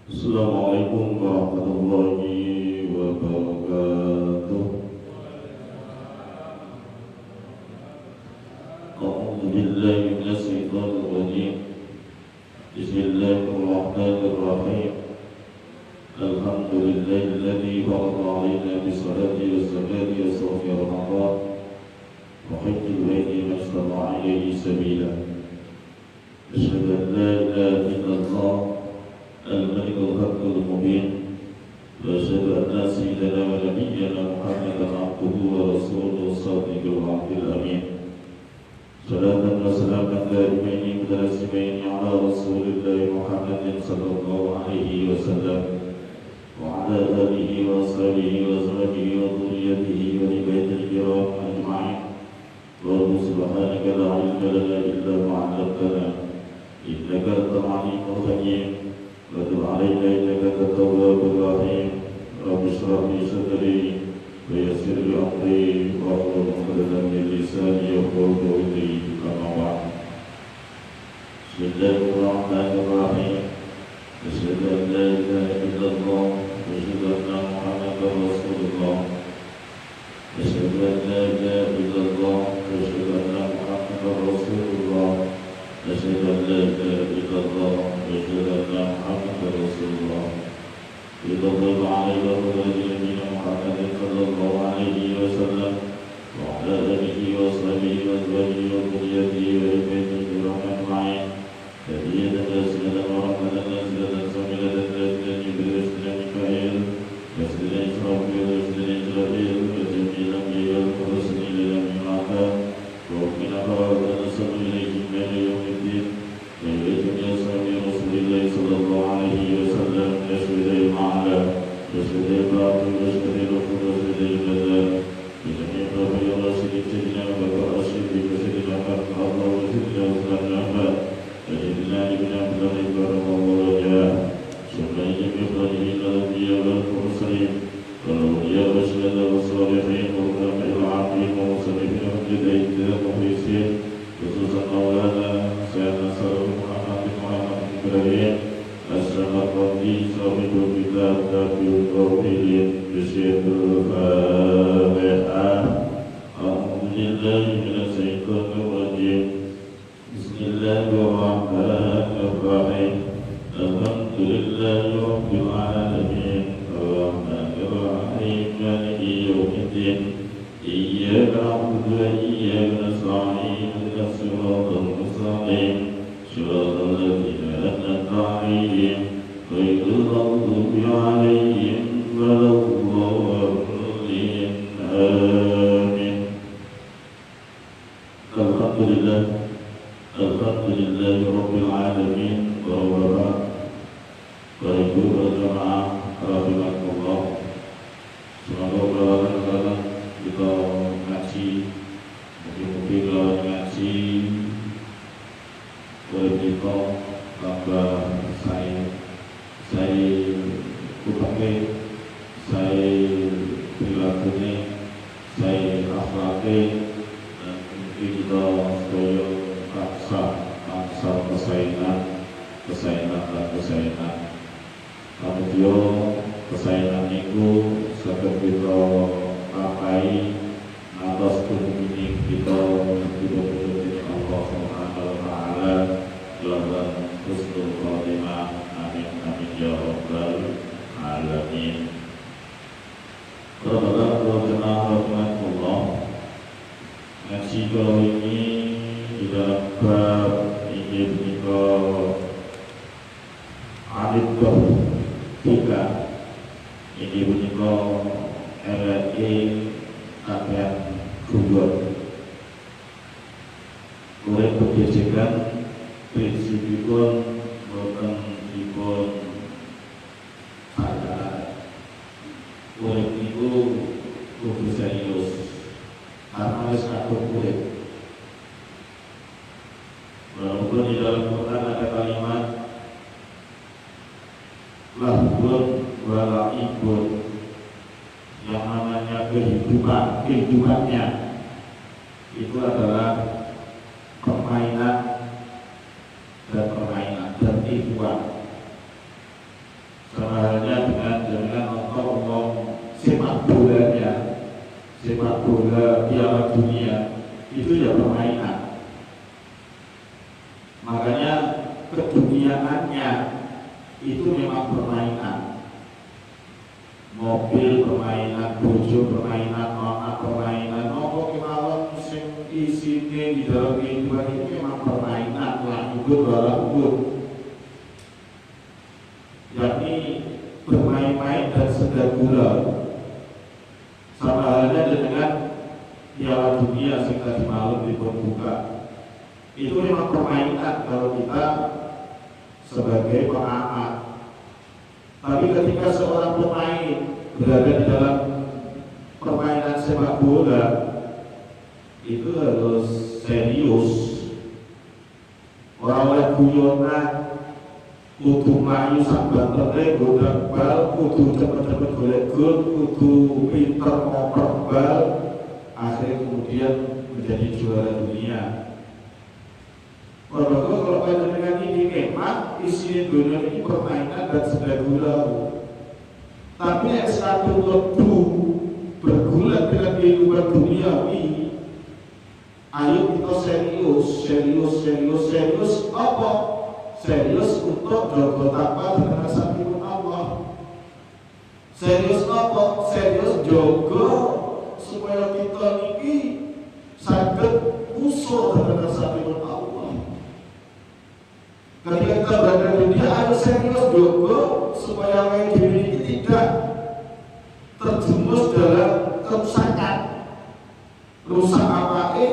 Assalamualaikum warahmatullahi wabarakatuh. A'udzu billahi minasy syaithanir rajim. Bismillahirrahmanirrahim. Alhamdulillahilladzi farada 'alaina bis-salati was-zakati was-sawmi Ramadan wa hajjil baiti man istata'a ilayhi sabila. Asyhadu an la ilaha illallah الملك الحق المبين وأشهد أن سيدنا ونبينا محمدا عبده ورسوله الصادق الوعد الأمين صلاة وسلاما دائمين متلازمين على رسول الله محمد صلى الله عليه وسلم وعلى آله وأصحابه وأزواجه وذريته ولبيت الكرام أجمعين اللهم سبحانك لا علم لنا إلا ما علمتنا إنك أنت العليم الحكيم وتب علينا إنك أنت التواب الرحيم رب اشرح لي صدري ويسر لي أمري واحلل عقدة من لساني يفقهوا قولي أما بعد بسم الله الرحمن الرحيم أشهد أن لا إله إلا الله وأشهد أن محمدا رسول الله أشهد أن لا إله إلا الله وأشهد أن محمدا رسول الله أشهد أن لا إله إلا الله وأشهد أن محمدا رسول الله يضرب علينا نبينا محمد صلى الله عليه وسلم وعلى آله وصحبه وأزواجه وذريته وبيته الكرام أجمعين تحية أسئلة ورحمة أسئلة سميلة أسئلة جبريل أسئلة ميكائيل أسئلة إسرافيل أسئلة إسرائيل وجميع الأنبياء والمرسلين الذين معك ومن أخوات نسأل إليهم بين يوم الدين وإليكم يا صحابي رسول الله صلى الله عليه وسلم يشهد المعنى يشهد الباطل يشهد الرسول يشهد الجزاء بجميع الربيع الراشدين سيدنا أبو بكر الصديق وسيدنا عمر بن الخطاب وسيدنا عثمان بن عفان وسيدنا علي بن عبد الله بارك الله وجاه ثم جميع إخوانه الأنبياء والمرسلين والأولياء والشهداء والصالحين والعلماء العاملين والمصنفين والمجتهدين المخلصين خصوصا مولانا سيدنا سلام محمد بن محمد إبراهيم السمرقندي صاحب الكتاب تابع التوحيد بشيخ الفاتحة أعوذ بالله من الشيطان الرجيم بسم الله الرحمن الرحيم الحمد لله رب العالمين الرحمن الرحيم مالك يوم الدين إياك نعبد وإياك نستعين اهدنا الصراط المستقيم صراط الذين أنعمت عليهم غير المغضوب عليهم ولا الضالين آمين. الحمد لله رب العالمين وبعد. Ibu berjamaah rahimakumullah. Semoga berlalu kita ngaji, mungkin lawan ngaji boleh kita tambah saya kupake, saya perilakunya, saya akhlaknya, dan mungkin kita supaya paksa kesayangan. Kemudian kesayangan itu saged kita pakai atas kemungkinan kita diberkahi Allah Subhanahu wa taala dalam husnul khatimah. Amin amin ya rabbal alamin. Para jemaah rahimakumullah, ngaji kali ini di dalam bab ini menika adib tiga ini menika RRI kakean gugur mulai bergesekan prinsipipun boten dipun ada urip niku kudu serius karena wis kadung urip. Walaupun di dalam Quran ada kalimat lahbun walaibun, yang namanya kehidupannya itu adalah permainan dan hiburan. bola, Piala Dunia itu ya permainan. Makanya keduniaannya itu memang permainan. Mobil permainan, bojo permainan, anak permainan, nopo kemauan sing isine di dalam kehidupan itu memang permainan, lanjut berlanjut. Yakni bermain-main dan sedang gurau. Sama halnya dengan Piala Dunia yang tadi malam dibuka. Itu memang permainan kalau kita sebagai pengamat. Tapi ketika seorang pemain berada di dalam permainan sepak bola, itu harus serius. Orang oleh guyonan, kudu mlayu sak bantene golek bal, kudu cepet-cepet golek gol, kudu pinter ngoper bal, akhirnya kemudian menjadi juara dunia. Walaupun kalau dengan ini memang isi dunia ini permainan dan sedang gurau, tapi yang satu lebu bergulat dengan kehidupan duniawi. Ayo kita serius apa? Serius untuk jogo takwa dengan sakitun Allah. Serius apa? Serius jogo supaya kita ini saged usul dengan sakitun Allah. Ketika kita berada di dunia, ayo serius jogo supaya diri ini tidak terjumus dalam kerusakan. Rusak apake,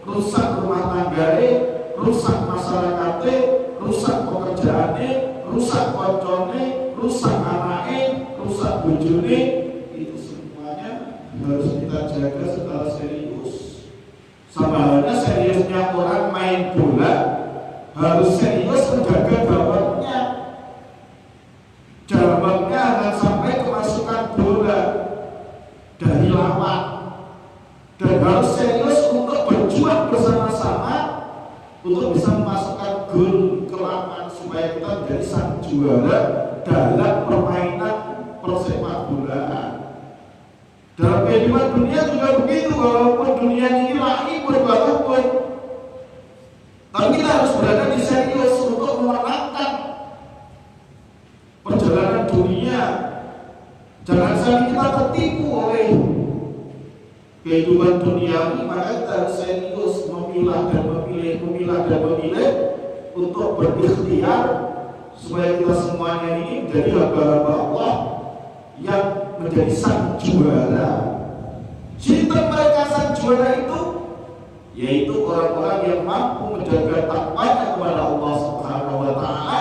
rusak rumah tanggae, rusak masyarakate, rusak pekerjaannya, rusak koncone, rusak anaknya, rusak bojone. Itu semuanya harus kita jaga secara serius. Sama halnya seriusnya orang main bola, harus serius menjaga gawangnya. Gawangnya jangan sampai kemasukan bola dari lawan. Dan harus serius untuk berjuang bersama-sama untuk bisa memasukkan gol ke lapangan supaya kita menjadi sang juara dalam permainan persepak bolaan. Dalam kehidupan dunia juga begitu, walaupun dunia ini lagi berbangun, tapi kita harus berada di serius untuk memenangkan perjalanan dunia. Jangan sampai kita tertipu oleh kehidupan duniawi, maka kita harus serius memilah dan memilih untuk berikhtiar supaya kita semuanya ini menjadi hamba-hamba Allah yang menjadi sang juara. Cinta mereka sang juara itu yaitu orang-orang yang mampu menjaga takwanya kepada Allah Subhanahu wa taala,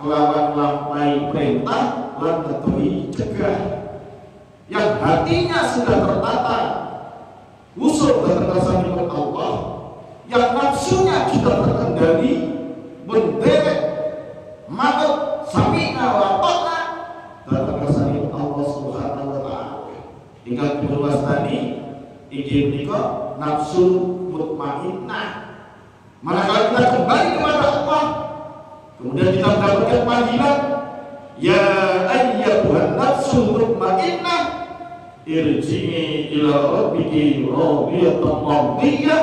kelawan lampai perintah lan ngetuhi cegah, yang hatinya sudah tertata usul keterkasaan nikmat Allah, yang nafsunya kita terkendali, menderek manut sami'na wa ta'na keterkasaan nikmat Allah Subhanahu wa taala. Ingkang dipunwastani inggih menika nafsu mutmainnah. Manakala kita kembali kepada Allah, kemudian kita mendapatkan panggilan, ya ayyatuhan nafsul mutmainnah irji'i ila rabbiki radiyatan mardiyah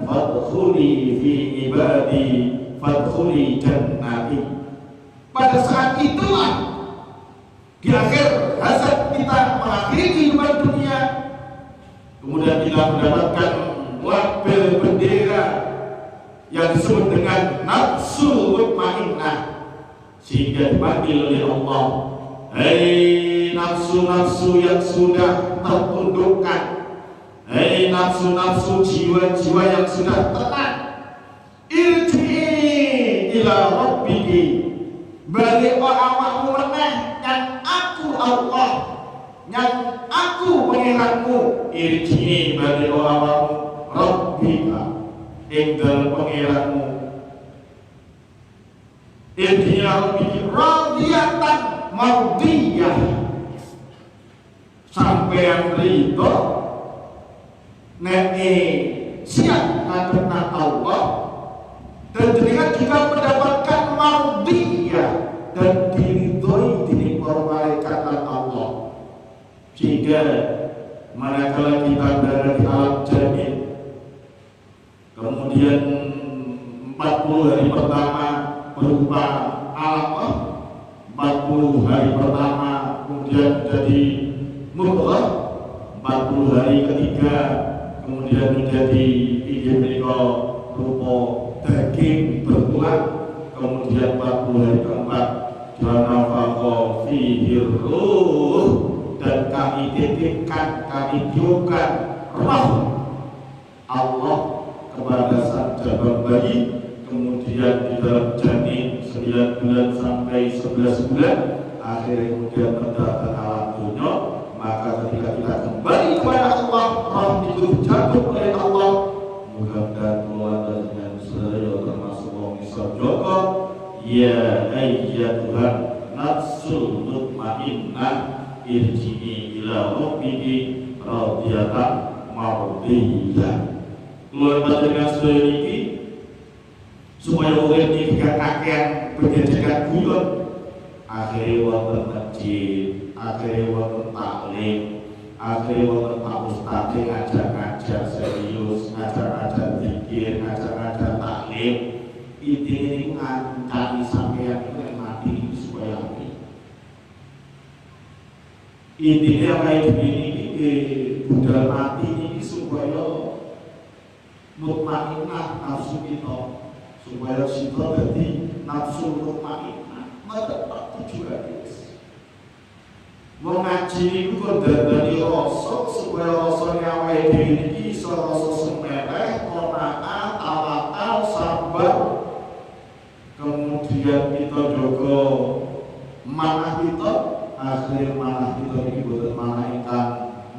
fadkhuli fi ibadi fadkhuli jannati. Pada saat itulah di akhir hasad kita mengakhiri kehidupan dunia, kemudian kita mendapatkan label bendera yang disebut dengan nafsu mutmainnah, sehingga dipanggil oleh Allah, hei nafsu-nafsu yang sudah tertundukkan, hei nafsu-nafsu jiwa-jiwa yang sudah tenang, irji'i ila rabbiki, balik awakmu meneh yang aku Allah, yang aku pengiranmu, irji'i balik awakmu rabbika enggal pengiranmu, irji'i rabbiki radiyatan mardiyah, sampeyan rida nek siap ngadepna Allah dan jenengan juga mendapatkan mardiyah dan diridhoi dening para malaikat Allah, sehingga manakala kita berada di alam janin. Kemudian 40 hari pertama berupa alaqah, 40 hari pertama kemudian jadi mudghah, 40 hari ketiga kemudian menjadi rupa daging bertulang, kemudian 40 hari keempat janafaqo fihi ruh, dan kami titipkan, kami tiupkan roh Allah kepada sang jabang bayi. Kemudian di dalam janin 9 bulan sampai 11 bulan, akhirnya kemudian mendapat alam dunia. Maka ketika kita kembali kepada Allah, roh itu dijatuh oleh Allah. Mudah-mudahan keluarga dengan saya termasuk wong iso jaga. Ya ayyatuhan nafsul mutmainnah irji'i ila rabbiki radiyatan mardiyah. Keluarga dengan saya ini supaya orang ini kakean pendidikan gula, akhirnya wonten masjid, akhirnya wonten taklim, akhirnya wonten pak ustadz ngajar-ngajar serius, ngajar-ngajar zikir, ngajar-ngajar taklim. Ini ngancani sampeyan itu mati supaya mati. Intinya kayak begini, budal mati ini supaya mutmainnah nafsu kita, supaya kita jadi nafsu mutmainnah. Maka tujuan mengaji itu kan dari rasa, supaya rasanya awake dhewe iki iso rasa semeleh, qanaah, tawakal, sabar. Kemudian kita jaga manah kita, akhir manah kita iki boten manah ingkang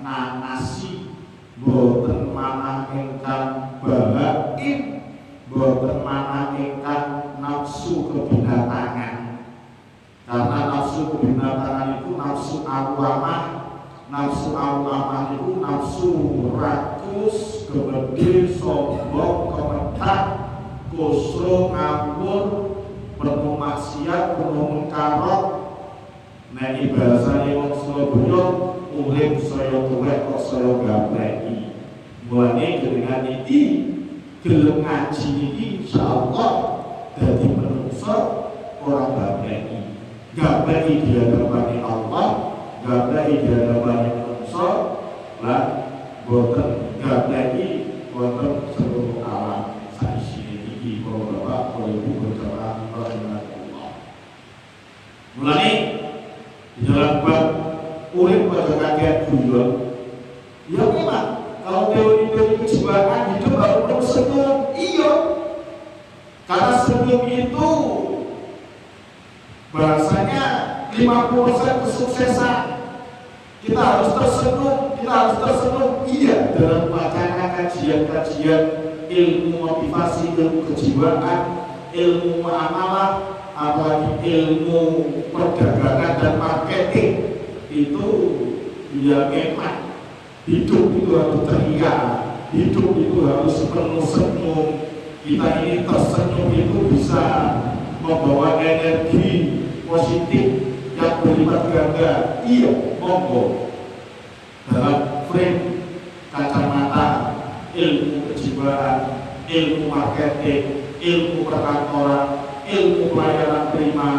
nanasi, boten manah ingkang bahaim, boten manah ingkang nafsu kebinatangan. Karena nafsu kebinatangan itu nafsu awamah, nafsu awamah itu nafsu rakus, kebede, sombong, kemetak, kusro, ngawur, penuh maksiat, penuh mungkarat. Nek bahasane wong Surabaya, urip saya tuwek kok saya gableki. Mulane dengan iki gelem ngaji iki insyaallah dadi manungsa ora gableki. Gableki di hadapan Allah, gableki di hadapan manungsa, lan boten gableki wonten seluruh alam. Saiki Bapak Ibu berjamaah rahimahullah. Mulane di dalam bab urip pada kakean guyon, ya memang kalau teori-teori kejiwaan hidup harus tersenyum, iya. Karena senyum itu bahasanya 50% kesuksesan. Kita harus tersenyum, iya. Dalam wacana kajian-kajian ilmu motivasi, ilmu kejiwaan, ilmu muamalah, apalagi ilmu perdagangan dan marketing, itu ya memang hidup itu harus ceria, hidup itu harus penuh senyum. Kita ini tersenyum itu bisa membawa energi positif yang berlipat ganda. Iya, monggo. Dalam frame kacamata ilmu kejiwaan, ilmu marketing, ilmu perkantoran, ilmu pelayanan prima,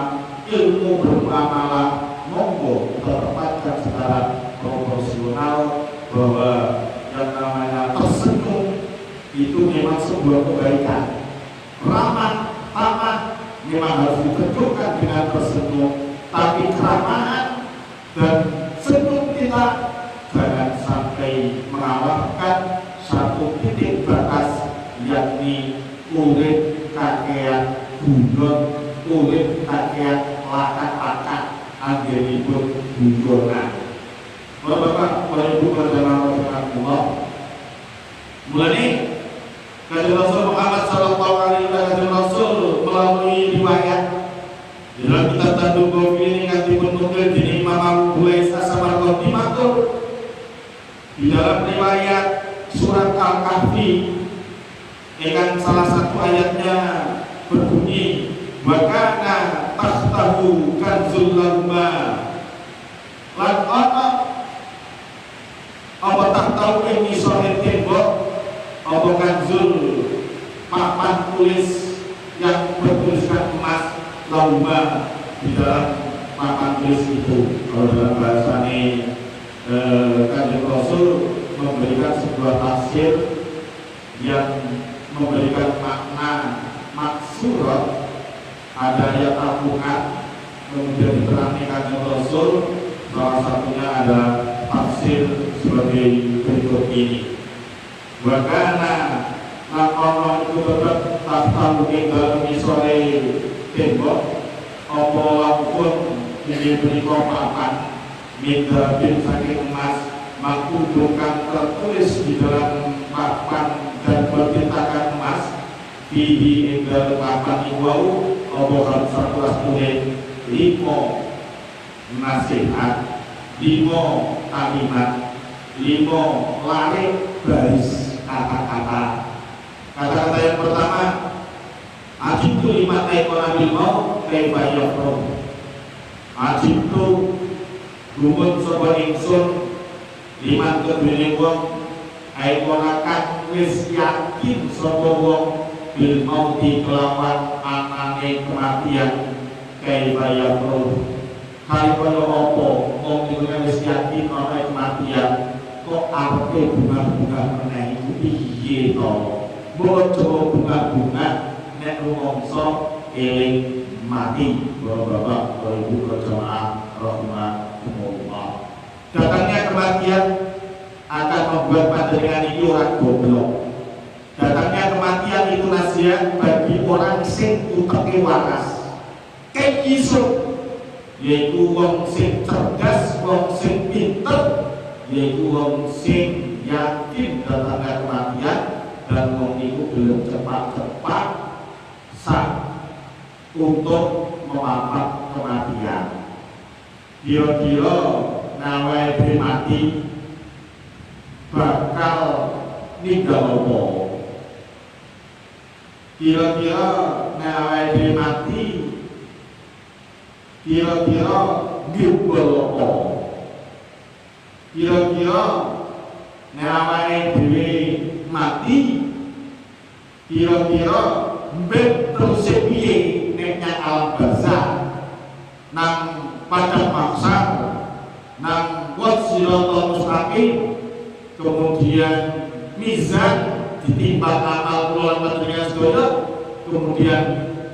ilmu bermuamalah, monggo kita tempatkan secara proporsional bahwa yang namanya tersenyum itu memang sebuah kebaikan. Ramah, tamah memang harus ditunjukkan dengan tersenyum, tapi keramahan dan senyum kita jangan sampai mengalahkan satu titik batas, yakni urip kakean gundon, urip kakean lakat-lakat, anggenipun gundonan. Bapak, Ibu berjamaah rahimahullah. Mulai Kanjeng Rasul Muhammad sallallahu alaihi wasallam Rasul melalui riwayat dalam kitab Tanduk Gofi nganti penukil dini Imam Abu Hurairah Samarqandi matur di dalam riwayat surat Al-Kahfi dengan salah satu ayatnya berbunyi wa kana tahtahu kanzul lahuma lan ana apa kanzul papan tulis yang bertuliskan emas lauma di dalam papan tulis itu. Kalau dalam bahasa ini Kanjeng Rasul memberikan sebuah tafsir yang memberikan makna maksurat, ada ayat tabungan, kemudian diterangkan Kanjeng Rasul. Salah satunya ada tafsir sebagai berikut ini. Wakana lakono itu tetap tahtalu tinggal misore tembok apa lampun ini berikut papan minta bin saking emas maktubukan tertulis di dalam papan dan bertintakan emas bihi ing papan iwau apa kan satu asune 5 nasihat, 5 kalimat, 5 lari baris kata-kata. Kata-kata yang pertama, ajibtu lima ekonomi mau kaifa pro. Ajibtu gumun sapa ingsun liman kedene wong aikonakan wis yakin sapa wong bil mauti kelawan anane kematian kaifa pro. Kali kaya apa wong iku wis yakin ana kematian kok arepe bunga-bunga meneh iku piye to? Bojo bunga-bunga nek rumangsa eling mati. Bapak-bapak, ibu berjamaah rahimahumullah. Datangnya kematian akan membuat panjenengan ini orang goblok. Datangnya kematian itu nasihat bagi orang sing uteke waras. Kayak iso yaitu wong sing cerdas, wong sing pinter, yaitu wong sing yakin datangnya kematian dan wong itu belum cepat-cepat sah untuk memapak kematian. Kira-kira nawai mati bakal ninggal apa? Kira-kira nawai mati kira-kira gimbal apa? Kira-kira nawai dhewe mati kira-kira mbet terus piye nek nang alam barzah nang padang mahsyar nang siratal mustaqim, kemudian mizan ditimbang amal kula panjenengan sedaya, kemudian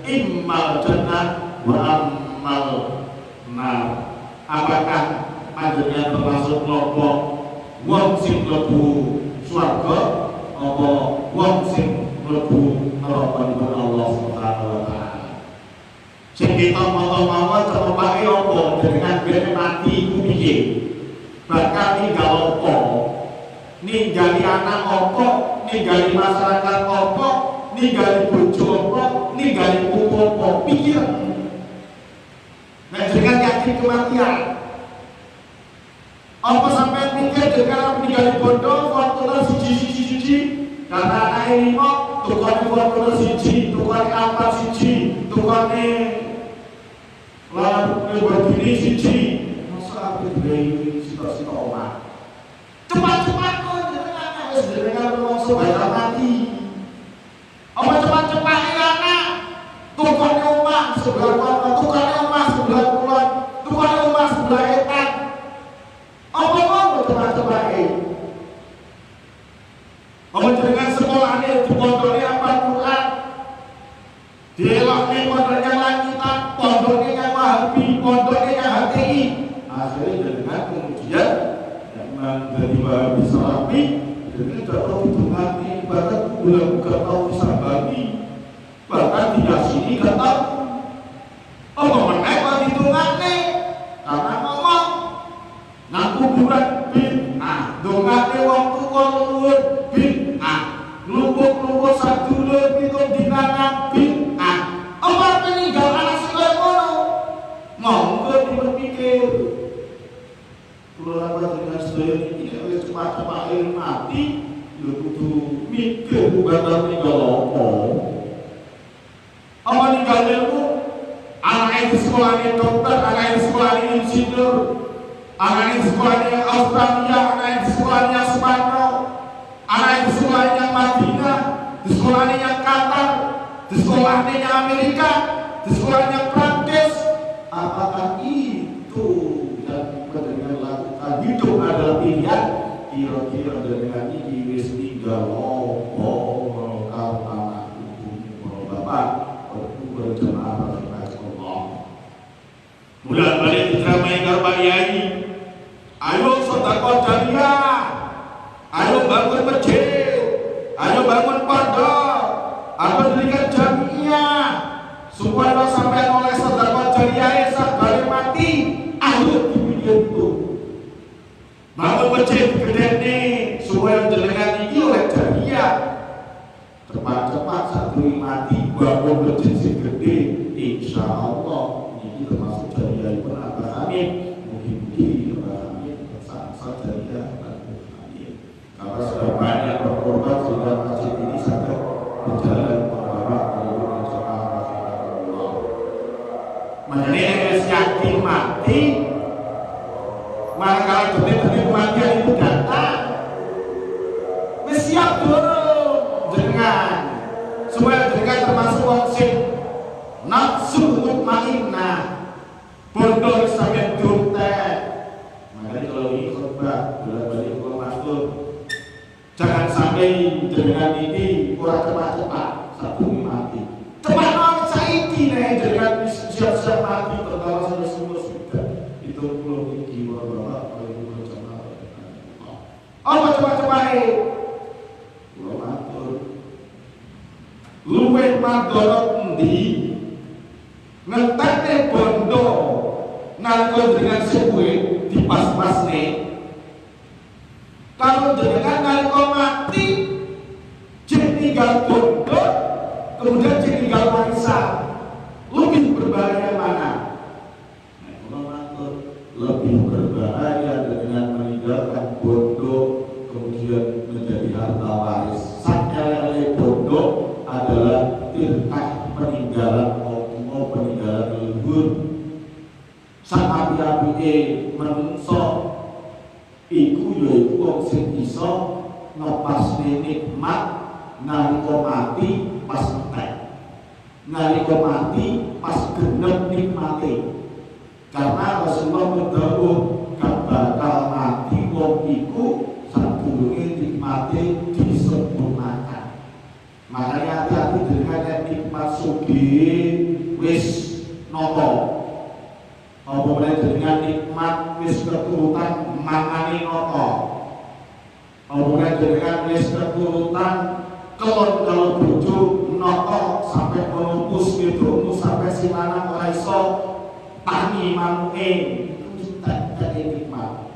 immal jannah wa ammal nar. Apakah panjenengan termasuk kelompok wong sing mlebu swarga apa wong sing mlebu neraka Allah Subhanahu wa taala? Sing kita mawon terpake apa dengan bene mati iku piye? Bakal ninggal apa? Ninggali anak apa? Ninggali masyarakat apa? Ninggali bojo apa? Ninggali putu apa? Pikir. Nek jenengan yakin kematian, apa sampai pikir dengan ninggali bondo Fortuner siji karena anak lima tukane Fortuner siji, tukane apa siji, tukane Lamborghini siji, masa aku dibeli sita-sita omah. Cepat-cepat kok jenengan wis jenengan rumangsa bayar mati. Apa cepat-cepat anak tukane omah sebelah kono, tukane omah sebelah kulon, tukane omah sebelah etan. Apa mau cepat-cepat apa jenengan sekolahane dipondhoke apa Quran? Dielokne pondoknya lanjutan, pondoknya yang Wahabi, pondoknya yang HTI. Akhirnya dengan kemudian menjadi Wahabi Salafi, jadi tidak tahu hitungannya, bahkan bulan gak tahu disambagi, bahkan diyasini gak tahu. Apa menaik hitungannya? Karena ngomong, nang kuburan bid'ah, dongane wong tuwa luwih bid'ah, lumpuk-lumpuk sadulur pitung dinanan bid'ah. Apa peninggal anak sing kaya ngono? Monggo dipikir. Kula dengan sedaya iki wis cepat-cepat mati, ya kudu mikir bakal ninggal apa. Apa ninggal ilmu? Anak di sekolah ini dokter, anak di sekolah ini insinyur, anak di sekolahnya Australia, anak di sekolahnya Spanyol, anak di sekolahnya Madinah, di sekolahnya yang Qatar, di sekolahnya yang Amerika, di sekolahnya Prancis. Apakah itu yang dengan lakukan hidup adalah pilihan? Kira-kira dengan ini wis tinggal kalau anak ibu bapak berjamaah Allah. Mulai balik diceramai karo Pak Yai. Ayo sedekah jariah. Ayo bangun masjid. Ayo bangun pondok. Ayo dirikan jamiah. Supaya sampai oleh sedekah jariah sakale mati. Ayo dibikin itu. Bangun masjid gede nih supaya jenengan iki oleh jariah. Cepat-cepat satu mati bangun masjid sing gede. Insyaallah ini termasuk jariah pun amin. Mungkin amin bersama jariah amin. Karena sudah banyak berkorban sehingga masjid ini sampai berjalan membawa kehidupan jemaah Rasulullah. Mengenai yakin mati, manakala detik-detik kematian itu datang, siap dulu dengan supaya dengan termasuk wong sing nafsu mutmainnah bodoh sampai duntek. Makanya kalau ini khutbah bolak-balik kalau masuk jangan sampai dengan ini kurang cepat-cepat satu mati cepat banget saiki nih dengan siap-siap mati pertama saja semua sudah itu belum jiwa bapak kalau berjamaah apa cepat-cepat kalau matur luwih madorot endi ngentekne bondo nalika dengan sepuhe dipas-pasne. Kalau jenengan nalika mati jek tinggal bondo kemudian jek tinggal warisan, lebih berbahaya mana? Lebih berbahaya dengan meninggalkan bondo kemudian menjadi harta waris. Sakelele bondo adalah tirkah peninggalan mau peninggalan leluhur. Sak api-apike menungso iku yaiku wong sing iso ngepasne nikmat nalika mati pas entek, nalika mati pas genep nikmate. Karena Rasulullah mendhawuh gak bakal mati wong iku sadurunge nikmate disempurnakan. Makanya hati-hati dengan nikmat sugih wis nopo. Apa boleh dengan nikmat wis keturutan mangane noto. Apa boleh dengan wis keturutan kelon kalau bojo noto sampai menumpus wedokmu sampai si lanang ora iso tangi manuke itu tak nikmat.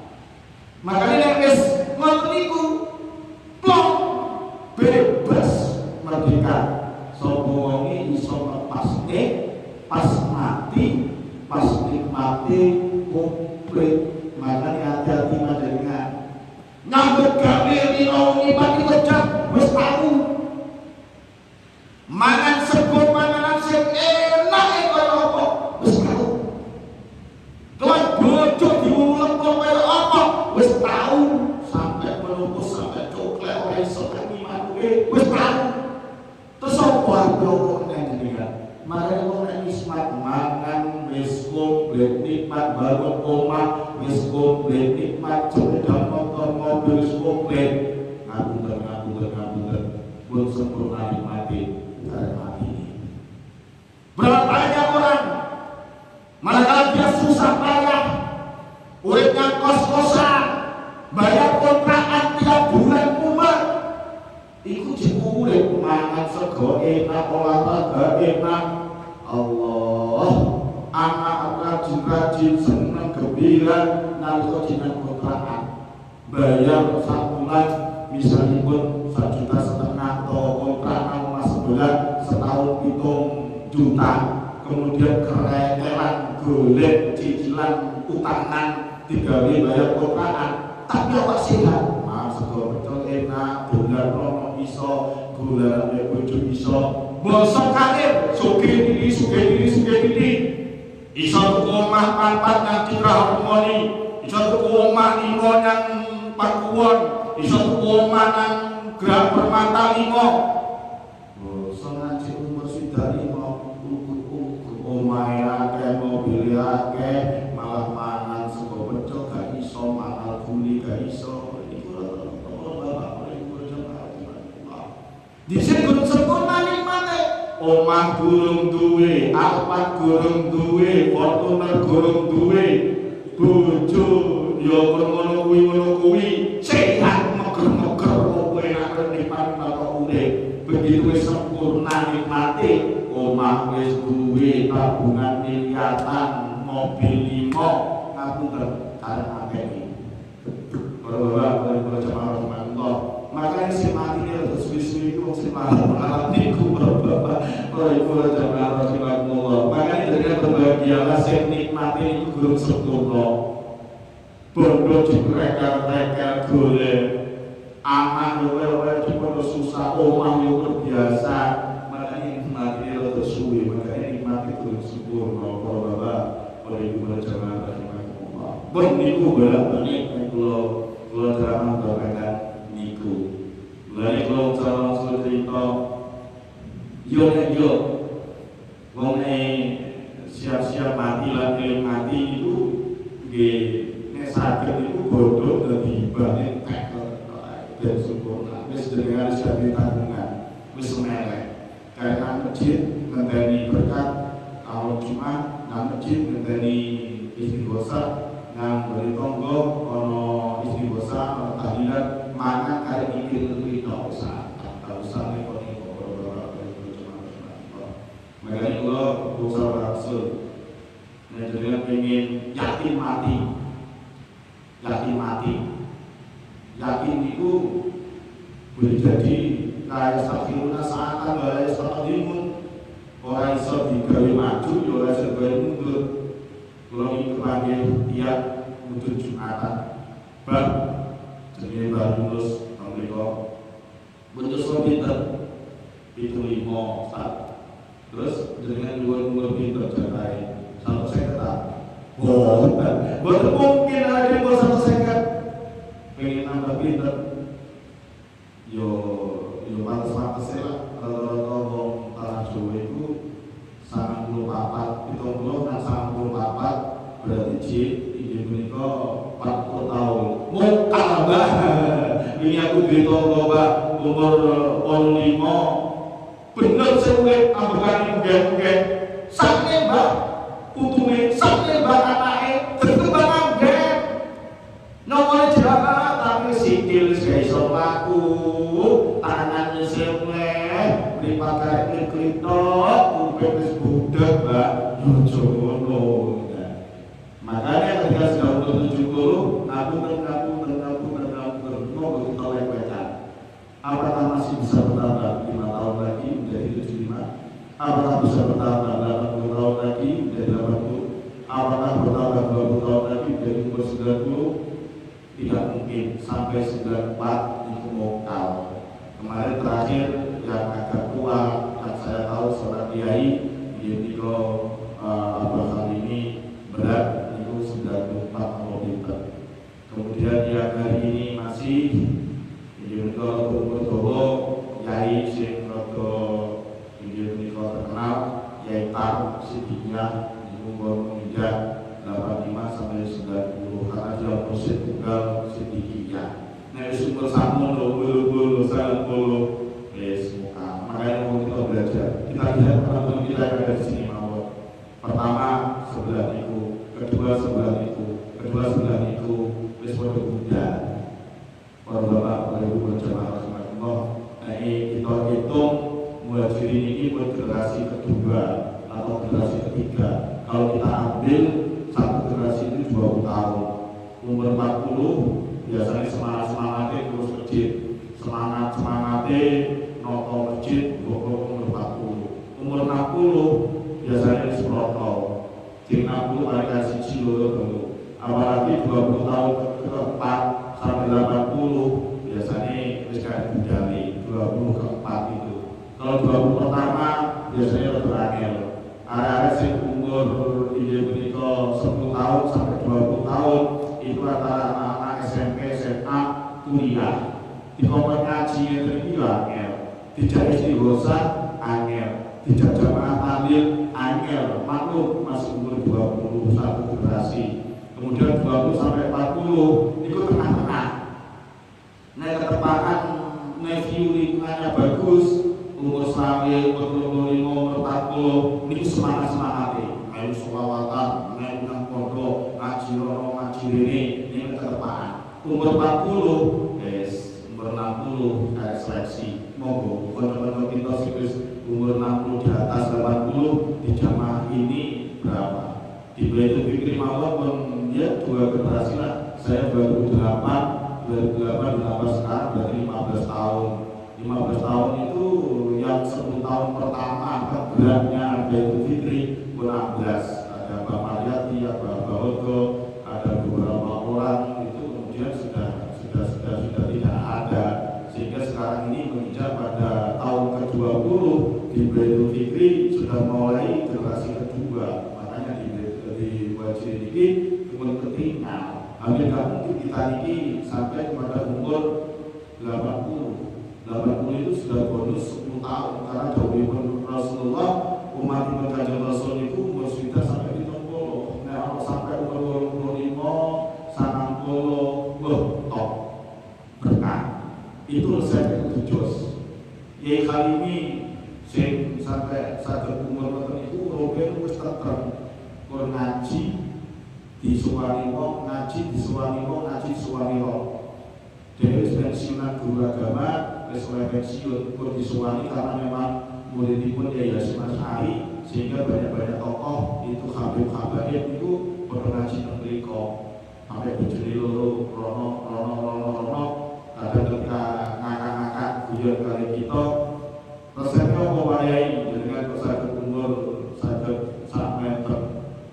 Makanya nek wis ngoten niku plong bebas merdeka. Sapa wonge iso nglepasne pas mati pas nikmati komplit. Makanya hati-hati dengan nyambut gawe rino nyipati kejap wis tahu mangan sego panganan sing enak kaya apa wis tahu kelan bojo diulek kaya apa wis tahu sampai melupus sampai coklat ora iso tangi manuke wis tahu. Terus apa kok jenengan makanya kok nek ismat mangan wis komplit nikmat bangun omah wis komplit nikmat sepeda motor mobil wis komplit ngapunten pun sempurna nikmati karena mati. Berapa banyak orang manakala dia susah payah uripnya kos-kosan bayar kontrakan 3 bulan kumat iku urip mangan sego enak olahraga enak. Allah anak rajin-rajin seneng gembira nalika jeneng kontrakan bayar sak bulan misalnya pun 1,5 juta atau kontrakan rumah sebulan setahun 7 juta kemudian keretelan golek cicilan utangan digawe bayar kontrakan tapi apa sehat sego betul enak dolan rono iso gula bojo iso bosok karir sugih diri iso tuku omah papat nang Citra Harmoni iso tuku omah 5 nang Pakuwon iso tuku omah nang Gerak Permata 5 diterima omahe akeh mobil akeh malah mangan sego pecel gak iso mangan guli gak iso iku bapak iku dhisik gurung sempurna nikmate omah gurung duwe alpat gurung duwe Fortuner gurung duwe bojo ya ngono kuwi sehat meger-meger kowe arep nikmat karo urip begitu wis sempurna nikmate omah wis duwe tabungan miliaran mobil 5 ngapunten arep akeh ora jamaah Allah makanya si mati ini harus suwi-suwi itu si mati niku bapak ibu jamaah Allah makanya dengan berbahagialah sing nikmati itu gurung sempurna bondo dikrek-krek golek aman wewe dipono susah omah yo terbiasa makanya nikmati rada suwi makanya nikmati gurung sempurna para bapak para ibu jamaah Allah bon niku bolak-balik kula ceramah babagan niku lha kula langsung cerita yo wong siap-siap mati lan mati itu nggih nek saged niku bodho dadi ibane dan sempurna wis dengan jadi tanggungan wis melek karena masjid ngenteni berkat kalau Jumat nang masjid ngenteni istighosah nang beri tonggo ono istighosah ono tahlilan mangan kare mikir kita usah nek kok iki makanya Allah berusaha rasul dan juga ingin yakin itu boleh jadi kaya sakhiruna sa'atan wa la yastaqdimun orang iso digawe maju ya ora iso digawe mundur kalau ini kepanggil tiap mundur Jumatan bang jenenge baru lulus mriko mundur so pinter itu 5 saat terus dengan dua pinter jatahnya 150 bukan mungkin ada yang 150 pengen nambah pinter yo pantes lah rata-rata wong tanah Jawa itu 94 itu dan 94 berarti jid ini menika 40 tahun mau tambah ini aku ditonggo Pak umur 5 bener sewe ambekane mungkin sakne Mbak utuhe sakne Mbak anake tetep anggen nomore jalan tapi sikil gak iso laku tangan isih mleh mripat karek klitok kuping wis budek Mbak yo ngono makanya ketika sudah umur 70 aku kita lewatkan apakah masih bisa bertambah 5 tahun lagi menjadi 75 apakah bisa bertambah 80 tahun lagi menjadi 80 apakah bertambah 20 tahun lagi menjadi umur 90 tidak mungkin sampai 94 itu mokal kemarin terakhir yang agak tua yang saya tahu seorang kiai di Abah ini berat itu 94 km kemudian yang hari ini masih kalau berdoa yai sing rada inggih menika terkenal yai Tar Sidinya umur menginjak 85 sampai 90 karena dia musik tunggal Sidikiyah. Nek wis umur sakmono lho sangat wis muka. Makanya mau kita belajar. Kita lihat peraturan kita yang ada di sini mawon. Pertama sebelah niku, kedua sebelah niku wis padha bunda. Para bapak, para ibu jamaah rahimakumullah. Kita hitung muhajirin ini generasi kedua atau generasi ketiga. Kalau kita ambil satu generasi itu 20 tahun. Umur 40 biasanya semangat-semangatnya terus masjid. Semangat-semangatnya noto masjid umur 40. Umur 60 biasanya disproto. Jadi 60 kali kasih cilo dulu. Apalagi 20 tahun keempat sampai 80 biasanya misalnya budali 20 keempat itu. Kalau 20 pertama biasanya berangel. Ada sing umur ini menika 10 tahun sampai 20 tahun itu antara anak-anak SMP, SMA, kuliah. Di komplek ngaji itu angel, tidak istighosah angel. tidak jamaah tahlil angel, maklum masih umur 21 generasi. Kemudian 20 sampai 40 itu tengah-tengah. Nah ketepaan review lingkungannya bagus, umur selawe, umur 25, umur 40 ini semangat-semangatnya ayo sholawatan, ayo nang pondok, ngaji rono, ngaji ini ketepaan. Umur 40, umur 60 kayak seleksi monggo, konco-konco kita sih umur 60 di atas 80 di jamaah ini berapa? Di Baitul Fikri mawon ya 2 generasi lah. Saya 2008 ditambah sekarang berarti 15 tahun. 15 tahun itu yang 10 tahun pertama beratnya Baitul Fikri 16. Ada Mbak Mariati, ada Mbak Ogo, ada beberapa orang itu kemudian sudah tidak ada, sehingga sekarang ini menginjak pada tahun ke-20 di Baitul Fikri sudah mulai generasi kedua. Makanya di wajib ini umur ketinggal. Hampir tidak mungkin kita ini sampai kepada umur 80 itu sudah bonus 10 tahun karena dahulu Rasulullah umat Kanjeng Rasul itu umur sudah sampai di 70. Nah sampai umur 25, 90, top berkah. Itu resep itu jos. Ya kali ini sing sampai sadar umur itu Robin wis terang ngaji di Suwanimo, ngaji di Suwanimo, ngaji di Suwanimo. Dia pensiunan guru agama, oleh pensiun pun disuwani karena memang muridipun ya Yasin Asy'ari, sehingga banyak-banyak tokoh itu Habib itu berpengaji teng mriko. Sampai bojone loro rono kadang ketika ngakak-ngakak guyon kali kita resepnya apa wayahe dengan saged umur saged sak meter.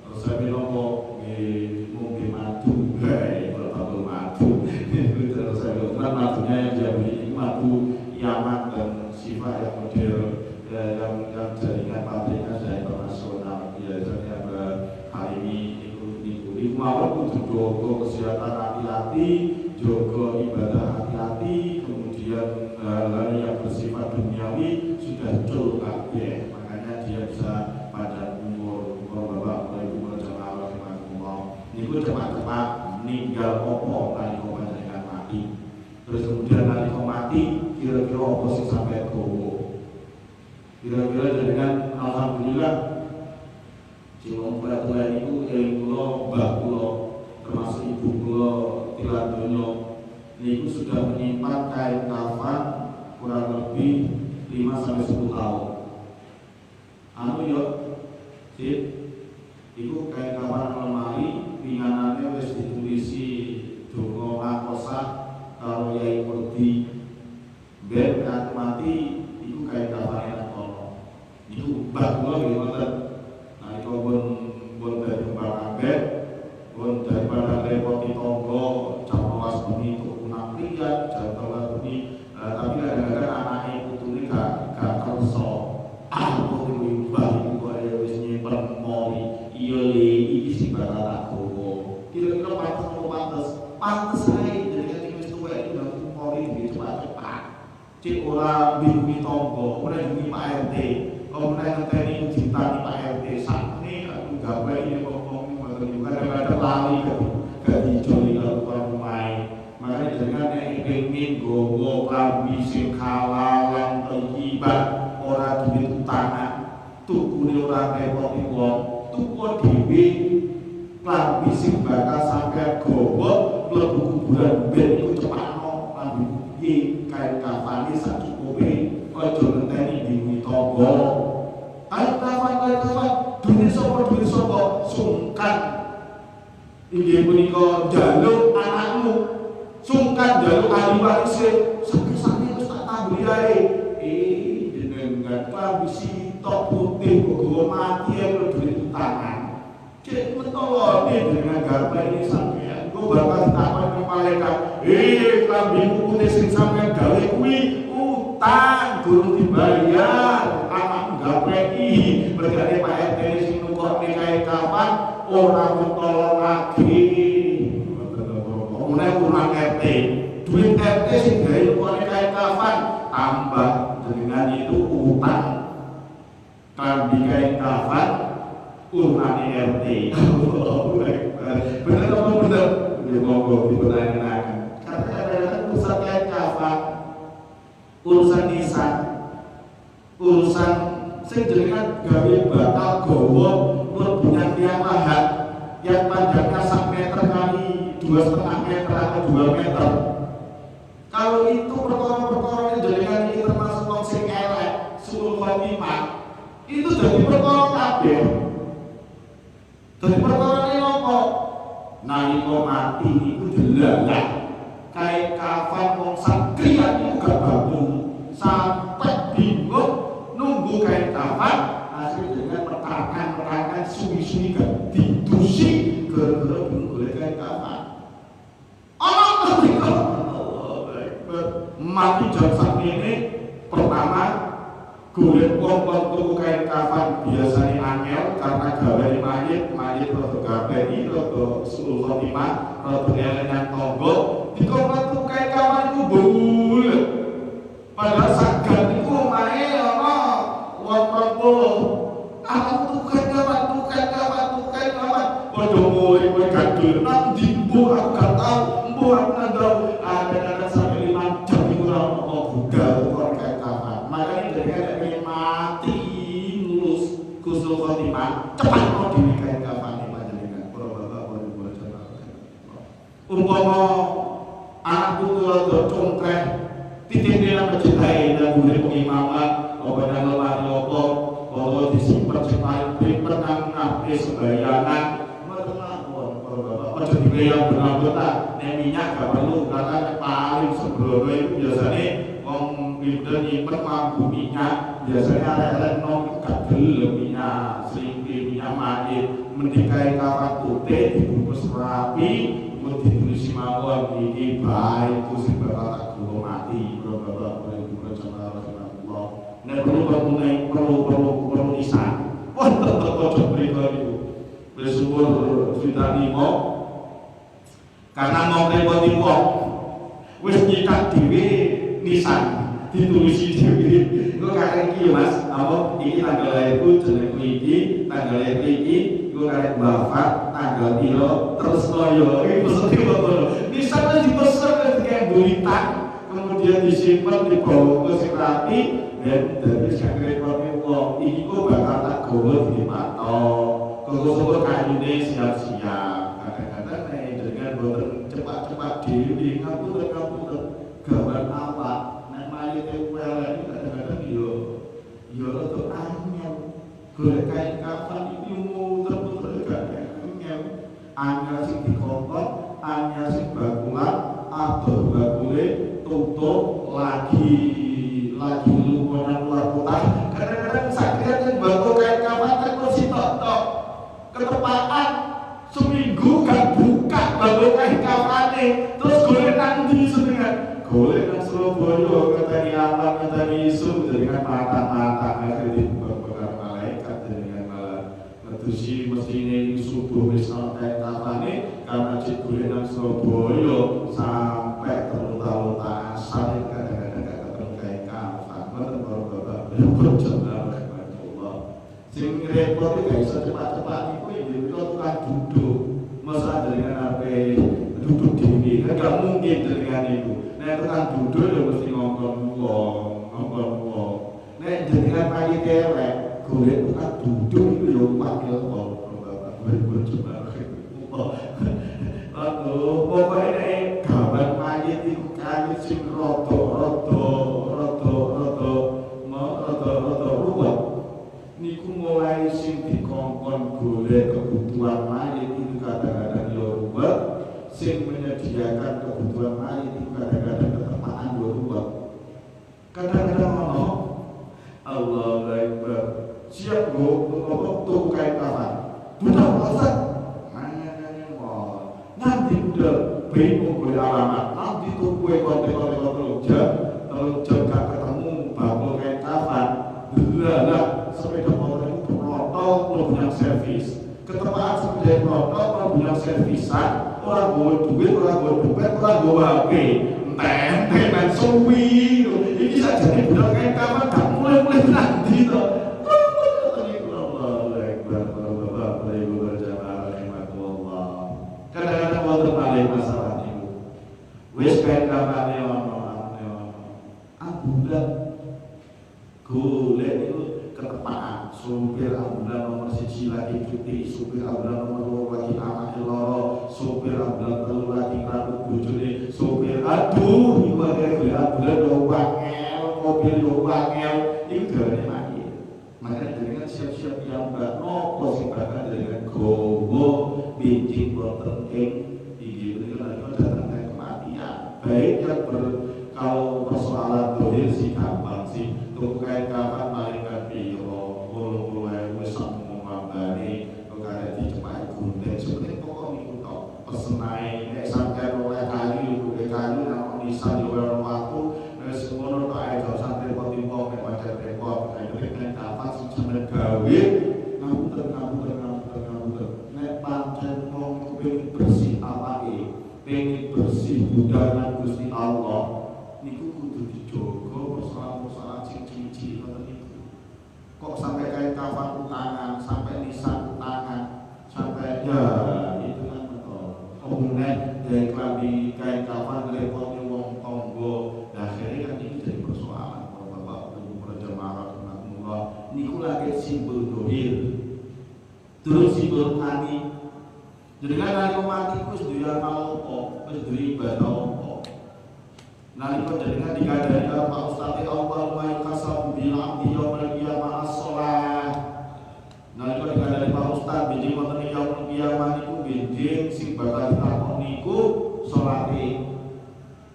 Resepnya apa nggih mungkin madu bae betul madu. Terus saya bilang madunya yang dia beli ini madu Yaman dan sifat yang modern yang jaringan pabriknya sudah internasional. Biasanya hari ini itu mawon kudu jogo kesehatan hati-hati, jogo ibadah hati-hati, kemudian hal yang bersifat duniawi sudah jauh kabeh. Makanya dia bisa pada umur bapak mulai umur jamaah rahimahullah. Niku cepat-cepat ninggal opo nalika panjenengan mati. Terus kemudian nalika mati kira-kira opo sing sampai gowo. Kira-kira dengan alhamdulillah Cuma tua itu yang kula, mbah kula, termasuk ibu kula tilar donya niku sudah menyimpan kain kafan kurang lebih 5-10 tahun. Anu yo, sip, iku kain kafan lemari, pinganannya wis ditulisi donga makosa karo Yai Murdi. Ben kat mati, iku kain kafan yang kono. Iku mbah kula nggih wonten. Pun dari kembang ambek, pun daripada repoti tonggo, jam 12 bunyi untuk punang pria, jam 12 bunyi, tapi kadang-kadang anaknya putri gak kerso. Aku itu mbah itu kok ya wis nyimpen mori, iya li, ini sih bakal tak gowo. Kira-kira pantes atau pantes? Pantes aja, jadi kan wis tua itu udah mori di cepat-cepat. Cik ora bingungi tonggo, ora bingungi Pak RT, kalau mereka ngenteni ujitan Pak RT, gawe ini ngomong kadang-kadang lali ke dijoli kalau rumah. Makanya jangan yang ingin gowo klambi sing halal lan thayyiban ora duwe utangan tukune ora repoti wong tuku dhewe klambi sing bakal sampe gowo mlebu kuburan ben iku cepakno klambi piye kain kafane sacukupe aja ngenteni bingung tangga. Ayo kafan dunia sopo sungkan inggih punika njaluk anakmu sungkan njaluk ahli warise sakit-sakit terus tak tamburi ae jenengan klambi tok putih kok mati ae duit tangan cek metawa dengan garpa ini sampeyan kok bakal takon malaikat klambi putih sing sampeyan gawe kuwi utang durung dibayar anak ngapeki berkane Pak RT sing nukok nikahe kapan ora mentolo lagi mulai urang RT duit RT sing gawe nukok nikahe kapan tambah dengan itu utang klambi kain kafan urunane RT. Bener apa bener? Ya monggo dipertanyakan. Karena kadang-kadang urusan kain kafan, urusan nisan, urusan sing jenengan gawe bakal gawa mlebu tiang lahat yang panjangnya 1 meter kali 2,5 meter atau 2 meter. Kalau itu perkara-perkara yang jenengan ini termasuk wong sing elek, suul khotimah, itu jadi perkara kabeh. Jadi perkara ini apa? Nalika mati iku delalah. Kain kafan wong sakriyan iku gak bangun sampai bingung nunggu kain kafan hasil dengan pertahanan suwi-suwi gak ditusi gara-gara bingung golek kain kafan. Mati jam sak ini pertama golek wong tuku kain kafan biasanya angel karena gawe mayit rada gabeni rada suul khotimah rada elenan tangga dikompet tuku kain kafan iku bulet padahal sagad iku omahe ana wong 20 aku tuku kain kafan padha mulai kowe gadul nang ndi mbuh aku gak tau mbuh aku nang ada sampai 5 jam iku ora ono budal kok kain kafan makane dhek mati ngurus kusul khotimah cepat mau dhewe kain kafan panjenengan para bapak para ibu jamaah umpama anak putu rada congkreh titipne nang masjid ae nang gune pengimaman apa nang lemari apa apa disimpen cepat pripet nang ngape sembayangan aja dibayang benar-benar nek minyak gak perlu karena paling sembrono itu biasanya wong pinter nyimpen mampu minyak biasanya arek-arek nom gak gelem minyak selingki minyak mayit mending kain kafan putih dibungkus rapi kemudian ditulis mawon iki bae ku sing bakal tak gawa mati bapak-bapak ibu jamaah rahimakumullah nek perlu nisan wonten kok mriko niku bersyukur sudah limo karena mau repoti wong wis nyikat dhewe nisan ditulisi dhewe engko karek iki Mas apa iki tanggal lahirku jenengku iki tanggal lahir iki engko karek wafat tanggal piro terus loyo iki pesene ngono nisan wis dipesen ketika bulitan kemudian disimpan dibawa ke sing rapi dan dari sak repoti wong iki kok bakal tak gawa di mata kok kayune siap-siap kadang-kadang dengan boten cepat-cepat dhewe ngapura gambar apa nek mayite welek kadang-kadang yo rada anyel golek kain kafan iki muter-muter gak anyel sing dikongkon anyel sing bakulan adoh bakule tutup lagi lumayan luar kota kadang-kadang sakit yang bakul kain kafan kan mesti tok ketepaan seminggu gak buka baru kain kafane terus golek nang ndi senengan golek nang Surabaya ngeteni alam ngeteni isu dengan mata-mata akhirnya dibuka malaikat dengan malah ngedusi mesine subuh wis ana kain kafane karena cek golek nang Surabaya sampai terluta-luta asal kadang-kadang gak ketemu kain kafan mboten bapak berjamaah rahmatullah sing repot gak iso cepat-cepat iku tukang duduk masa dengan apa duduk dini kan gak mungkin dengan itu nek tukang duduk ya mesti ngongkon wong nek dengan pagi kelek golek tukang duduk itu ya wakil wong berjemaah aduh pokoknya nek gambar mayit itu kayu sing rada ruwet niku mulai sing dikongkon golek kebutuhan mayit itu kadang-kadang yo ruwet sing menyediakan kebutuhan mayit itu kadang-kadang ketepaan yo ruwet kadang-kadang ono Allahu Akbar siap go tuku kain kafan budak Ustaz nanti udah bingung golek alamat nanti tuku konten-konten jam gak ketemu bakul kain kafan lah sepeda motor itu protol penggunaan servis ketepaan sepeda motor penggunaan servisan orang bawa duit orang bawa HP enteng suwi ini saja nih budak kain kafan gak mulai nanti ambulan nomor 1 lagi cuti, supir ambulan nomor 2 lagi anak loro, supir ambulan 3 lagi rambut bojone, supir aduh iku akeh ambulan yo wangel, mobil yo wangel, iku garane mati. Makanya dengan siap-siap yang mbak nopo sing bakal dengan gowo bincing wonten ing inggih menika datang kematian. Baik yang kalau persoalan dohir sih gampang sih, tuku kain kafan paling kan piro, mulai wis sampe ngambani kok ada di jemaah gunting sebenarnya pokok niku tok pesenae nek sampeyan oleh kayu nang nisan yo ora waktu wis ngono tok ae aja sampe repot-repot nek pancen repot kain kafan sing sampeyan gawe ngapunten nek pancen wong pengen bersih awake pengen bersih budaya Gusti Allah niku kudu dijogo persoalan-persoalan sing cici ngoten niku. Kok sampai kain kafan utangan, sampai nisan utangan, sampai ya itu kan betul. Kemudian dari klambi kain kafan repotnya wong tonggo, nah akhirnya kan ini jadi persoalan. Bapak Ibu berjamaah rahmatullah, niku lagi simbol dohir, terus simbol hati. Jadi kan kalau mati wis duwe amal apa, wis duwe ibadah apa. Nalika jenengan dikandani karo Pak Ustaz awal ma yakasab bil abdi yaumil qiyamah as-shalah. Nalika dikandani Pak Ustaz benjing wonten yaumil qiyamah niku benjing sing bakal ditakoni niku salate.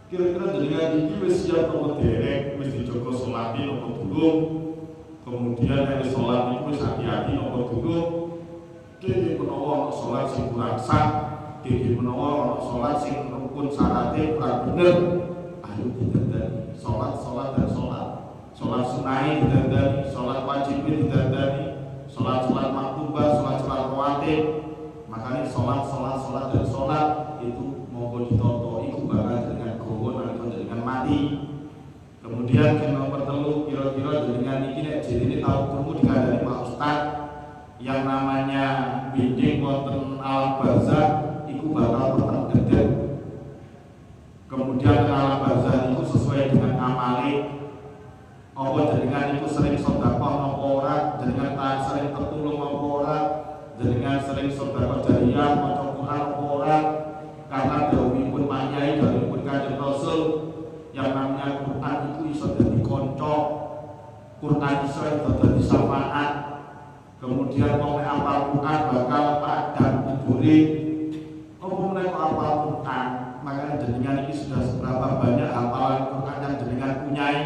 Kira-kira jenengan iki wis siap apa derek, wis dijogo salate apa durung? Kemudian nek salat niku wis hati-hati apa durung? Dene menawa ana salat sing kurang sah, dene menawa ana salat sing rukun syaratnya kurang bener. Ayo ditandani sholat dan sholat sunai ditandani, sholat wajib ditandani, sholat maktubah, sholat rawatib. Makanya sholat dan sholat itu monggo ditoto iku bakal dengan gowo nalika dengan mati. Kemudian yang nomor 3 kira-kira dengan iki nek jenenge tau krungu dikandani Pak Ustaz yang namanya bimbing wonten alam barzakh iku bakal peteng gedhe. Kemudian alam barzakh itu sesuai dengan amale. Apa jenengan itu sering sedekah napa ora, jenengan sering tertulung napa ora, jenengan sering sedekah jariyah maca Quran napa ora. Karena dawuhipun Pak Yai, dawuhipun Kanjeng Rasul, yang namanya Quran itu iso dadi kanca, Quran iso dadi syafaat. Kemudian wong nek apal Quran bakal padhang kubure. Apa menawa apal Quran makanya jenengan ini sudah seberapa banyak hafalan Quran yang jenengan punyai,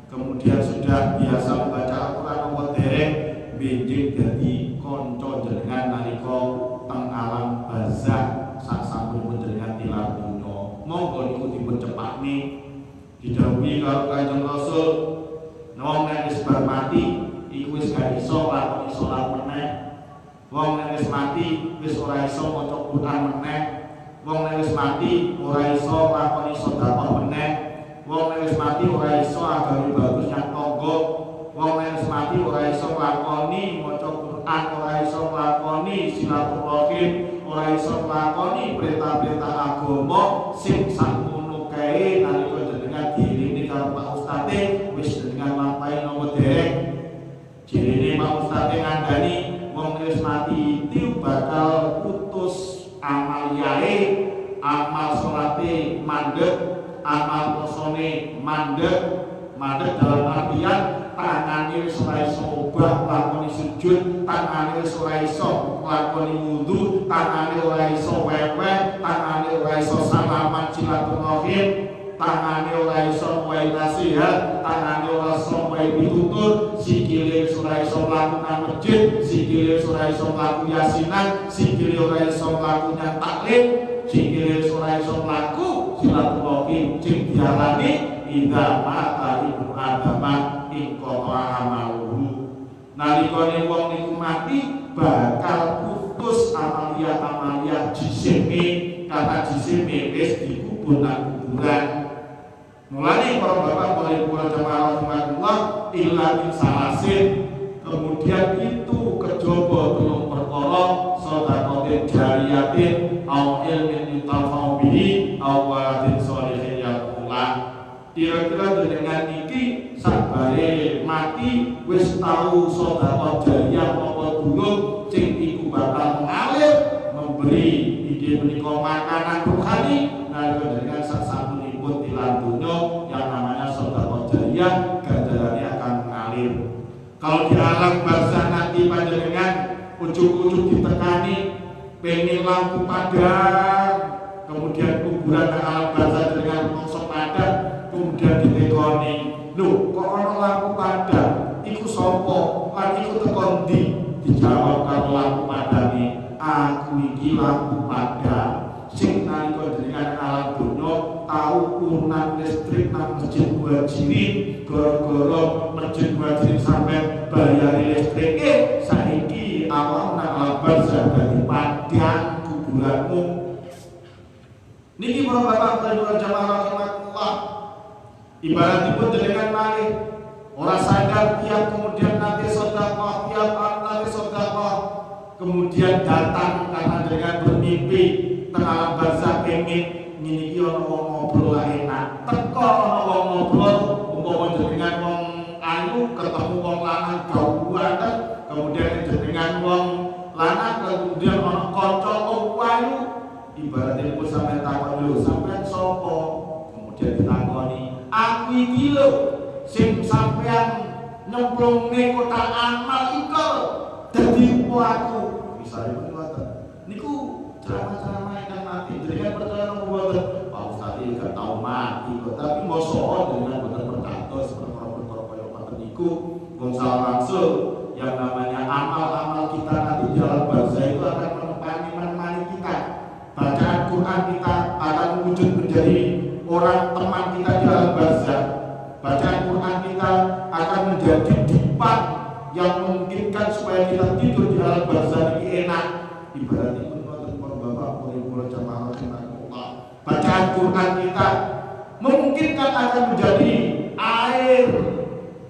kemudian sudah biasa membaca Al-Quran apa dereng benjing dadi kanca jenengan nalika teng alam barzakh sasampunipun jenengan tilar dunya. Monggo niku dipun cepakne didhawuhi karo Kanjeng Rasul, wong nek wis bar mati iku wis gak iso nglakoni salat meneh. Wong nek wis mati wis ora iso maca Quran meneh. Wong nek wis mati ora iso nglakoni sedekah meneh. Wong nek wis mati ora iso agami bagus nyang tangga. Wong nek wis mati ora iso nglakoni maca Quran, ora iso nglakoni silaturahim, ora iso nglakoni perintah-perintah agama sing sakmono kae nalika jenengan diiringi karo Pak Ustaz wis jenengan lampahi napa dereng. Jirine Pak Ustaz ngandani wong wis mati itu bakal putus amal yae, amal salate mandeg, amal posone mandeg dalam artian tangane wis ora iso obah lakoni sujud, tangane wis ora iso lakoni wudu, tangane ora iso wewe, tangane ora iso salaman silaturahim, tangane ora iso wae nasihat, tangane ora iso wae pitutur, sikile wis ora iso mlaku nang masjid, sikile wis ora iso mlaku yasinan, sikile ora iso mlaku nang taklim, sikile wis ora iso mlaku silaturahim sing diarani idza mata ibnu adama ing qata amaluhu. Nalikane wong niku mati bakal putus amalia jisime, kata jisime wis dikubur nang kuburan. Mulane para bapak mulai para jamaah rahimakumullah illa min salasin, kemudian itu kejaba telung perkara sedekah jariyatin au ilmin yutafau bihi au waladin sholihin yaqula. Kira-kira dengan iki sabare mati wis tahu sedekah jariyah memberi ide menika makanan rohani nalika dengan sasampunipun tilar donya yang namanya sedekah jariyah ganjarane akan mengalir. Kalau di alam barzah nanti panjenengan ujug-ujug ditekani pengen lampu padang, kemudian kuburan nang alam barzah dengan mongso padang, kemudian ditekoni, lho kok ana lampu padang? Iku sapa? Lan iku teko ndi? Dijawab karo lampu padange, aku iki lampu padang sing nalika dengan alam donya tau urunan listrik nang Masjid Muhajirin, gara-gara Masjid Muhajirin sampai bayar listrik saiki awak nang alam barzah dadi padang kuburanmu. Niki para bapak ibu jamaah rahimakumullah, ibaratipun jenengan malih ora sadar tiap kemudian nanti sedekah, tiap nanti sedekah, kemudian datang karena jenengan bermimpi tengah alam barzah pengin ngene iki ana wong ngobrol enak, teko ana wong ngobrol umpama jenengan wong ayu ketemu wong lanang gawuan, kemudian jenengan wong lanang kemudian ana kanca wong ayu, ibaratnya pun sampai takon lho sampean sapa, kemudian ditakoni aku iki lho sing sampean nyemplungne kotak amal iku dadi aku, misalnya ngoten niku ceramah-ceramah ingkang mati jenengan percaya napa mboten? Pak Ustaz iki gak tau mati kok, tapi mosok jenengan boten percatos perkara-perkara kaya ngoten niku wong salah langsung yang namanya amal-amal kita nanti di alam barzah itu akan menemani kita. Bacaan Quran kita akan wujud menjadi orang teman kita di alam barzah. Bacaan Quran kita akan menjadi dipan yang memungkinkan supaya kita tidur di alam barzah ini enak. Ibarat itu para bapak, para jamaah rahimakumullah. Bacaan Quran kita memungkinkan akan menjadi air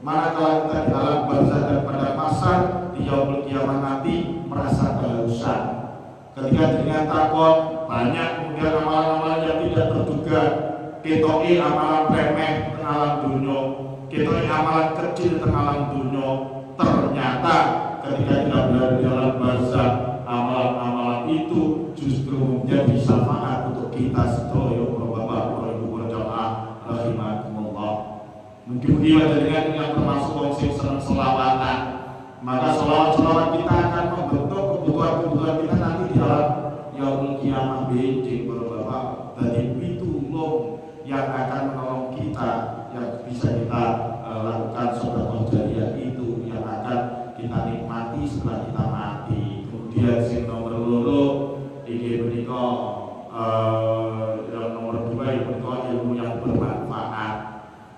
manakala kita di alam barzah dan pada masa di yaumul kiamah nanti merasa kehausan. Ketika dengan takon banyak kemudian amalan-amalan yang tidak terduga, ketoki amalan remeh tengah alam dunia, ketoki amalan kecil tengah alam dunia, ternyata ketika kita berada di alam barzah, amalan-amalan itu justru menjadi syafaat untuk kita sedaya para bapak, para ibu, para jamaah rahimakumullah. Mungkin-mungkin dengan yang termasuk wong sing seneng selawatan, maka selawat-selawat kita akan membentuk kebutuhan-kebutuhan kita nanti di alam yaumul kiamah benjing para bapak. Dari pitulung yang akan menolong kita, yang bisa kita lakukan sedekah jariyah itu yang akan kita nikmati setelah kita mati. Kemudian sing nomor loro iki menika yang nomor 2 menika ilmu yang bermanfaat.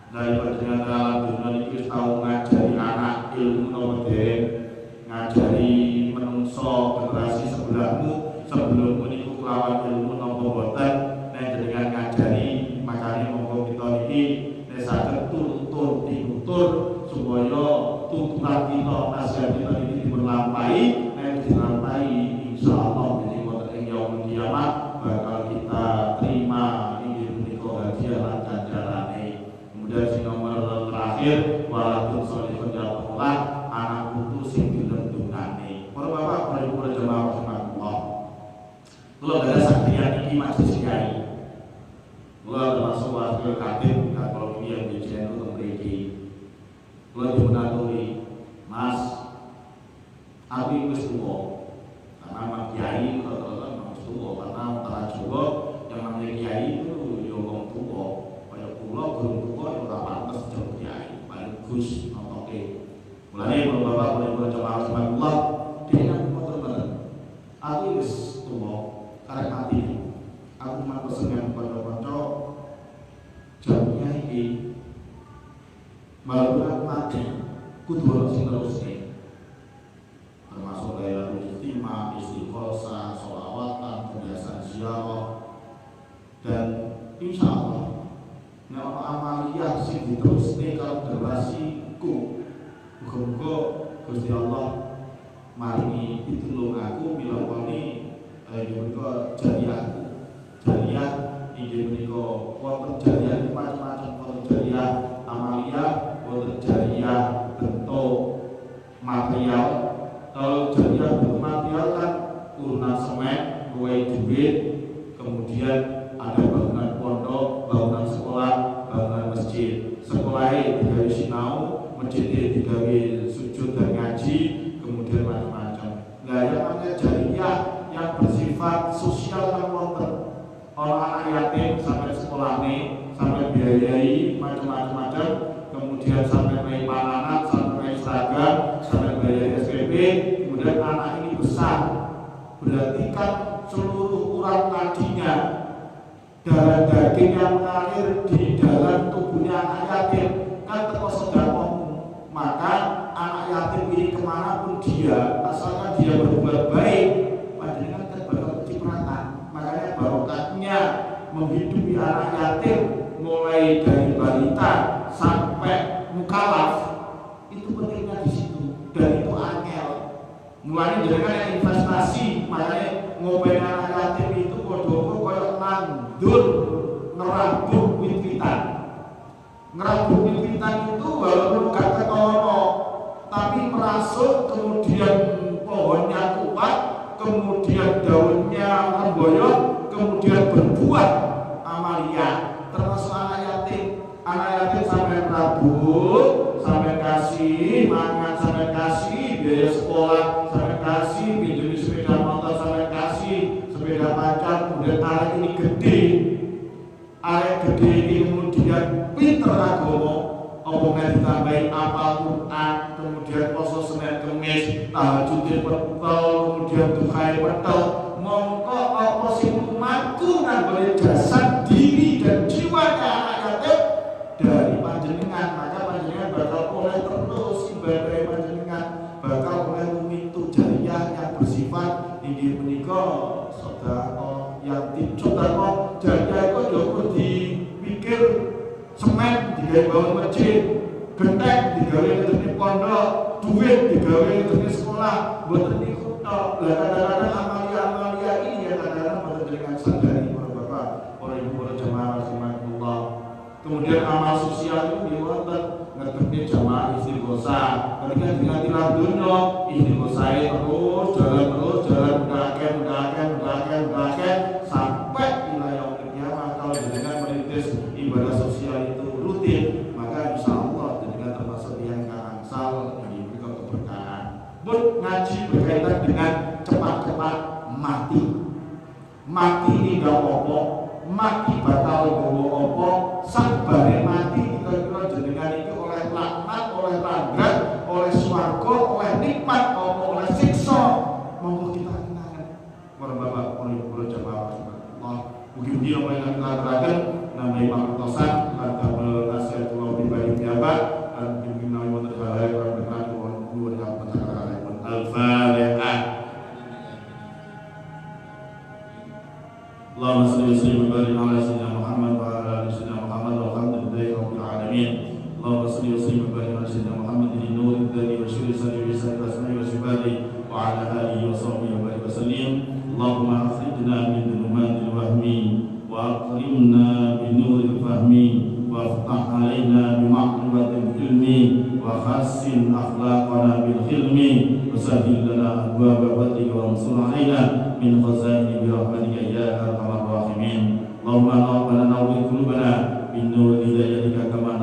Dari panjenengan alam dunia iki tau ngajari anak ilmu nomor ngajari menungso generasi sebelahmu sebelum niku kelawan ilmu napa boten nek jenengan ngajari makane monggo kita iki nek saged tutur ditutur supaya tuturan kita nasihat kita ini diberlampahi nek dilampahi insyaallah jadi wonten ing yaumul kiamah bakal kita terima inggih menika hadiah lan ganjarane. Kemudian sing nomor terakhir walaupun solihun ya Allah anak putu sing dilendungane. Para bapak, para ibu, para jemaah rahimakumullah. Kula ada saktian iki majelis kiai. Kula termasuk wakil katib dan kalau yang di channel untuk mriki. Kula dipunaturi, Mas, aku wis tuwa. Karena mak kiai kata wis tuwa karena antara Jawa yang namanya kiai itu yo wong tuwa. Kaya kula gurung tuwa yo ora pantes jeneng kiai. Paling Gus notoke. Mulane para bapak, para ibu, jamaah rahimakumullah, dengan motor-motor. Aku wis tuwa, karek mati. Aku matur seneng kanca-kanca jamnya iki. Malah aku mati, kudu ana sing terusne. Termasuk kaya istimewa, istighosah, sholawatan, kebiasaan ziarah, dan insya Allah nek ana amaliyah sing diterusne karo generasiku. Muga-muga Gusti Allah maringi pitulung aku milawani menika jariyahku. Jariyah inggih menika wonten jariyah macam-macam, wonten jariyah amaliyah, wonten jariyah bentuk material. Kalau jariyah bentuk material kan urunan semen, mulai duit, kemudian ada bangunan pondok, bangunan sekolah, bangunan masjid. Sekolahnya digawe sinau, masjidnya digawe sujud dan ngaji, kemudian macam-macam. Nah, yang namanya jariyah yang bersifat sosial kan wonten. Orang anak yatim sampai sekolah nih, sampai biayai macam-macam, kemudian sampai bayi panganan, sampai bayi seragam, sampai biayai SPP, kemudian anak ini besar. Berarti kan seluruh urat nadinya, darah daging yang mengalir di dalam tubuhnya anak yatim kan teko sedekahmu. Maka anak yatim ini kemanapun dia, asalkan dia berbuat baik, panjenengan kan bakal kecipratan. Makanya barokahnya menghidupi anak yatim mulai dari balita sampai mukallaf itu pentingnya di situ, dan itu angel. Mulanya jenengan yang investasi, makanya ngopeni anak yatim itu kodoko koyo nandur ngerabuk wit-witan. Ngerabuk wit-witan itu walaupun gak ketono, tapi merasuk, kemudian pohonnya kuat, kemudian daunnya remboyok, kemudian berbuah amalia. Termasuk anak yatim. Anak yatim sampai rabuk, sampai kasih makan, sampai kasih biaya sekolah, sampai kasih pinjam sepeda motor, sampai kasih sepeda pacar. Kemudian anak ini gede, anak gede ini kemudian pinter agama, omongnya ditambahin apal Quran, kemudian poso Senin Kemis, tahajudin petel, kemudian dukai petel. Mongko apa sing lumaku nang jasad, diri dan jiwanya anak yatim dari panjenengan. Maka panjenengan bakal oleh terus ibadah panjenengan, bakal oleh mumitu jariyah yang bersifat inggih punika sedekah yatim. Sedekah jariyah iku yo dipikir semen digawe bangun masjid, genteng digawe ngene pondok, duit digawe ngene sekolah, mboten niku tok. Lah kadang-kadang amalia-amalia ini ya kadang-kadang mboten dengan sadari para bapak, para ibu, para jamaah rahimakumullah. Kemudian amal sosial itu diwaten ngerti jamaah istighosah. Ketika diganti dunya istighosah terus jalan mendakek sampai wilayah kiamat. Kalau dengan merintis ibadah sosial itu rutin, maka insya Allah dengan termasuk yang angsal yang diberikan keberkahan. Pun ngaji berkaitan dengan cepat-cepat mati. Mati ini gak apa-apa, mati bakal bawa apa, sabare mati kita jenengan itu oleh laknat, oleh ranggat, oleh swarga, oleh nikmat, oleh siksa. Monggo kita kenangan. Para bapak, para ibu, jamaah Allah. Mungkin dia yang kita terakhir namanya Imam Tosan, atau nasihat Allah pribadi jabat, dan mungkin namanya terbaik orang berkenaan dengan dua dengan percakapan Al-Fatihah. Allahumma salli wa sallim wa barik ala sayyidina Muhammad wa ala ali sayyidina Muhammad walhamdulillahi rabbil alamin. Allahumma salli wa sallim wa barik ala sayyidina Muhammad li nuril dhati wa syirri sadri wa sirri asma'i wa sifati wa ala alihi wa sahbihi wa barik wa sallim. Allahumma akhrijna min dhulumatil wahmi wa akrimna bi nuril fahmi wa aftah alaina bi ma'rifatil ilmi wa khassin akhlaqana bil hilmi wa sahhil lana abwaaba fadlika wa ansur alaina min khazaini bi rahmatika ya arhamar rahimin. Allahumma nawwir qulubana bin nur hidayatika kama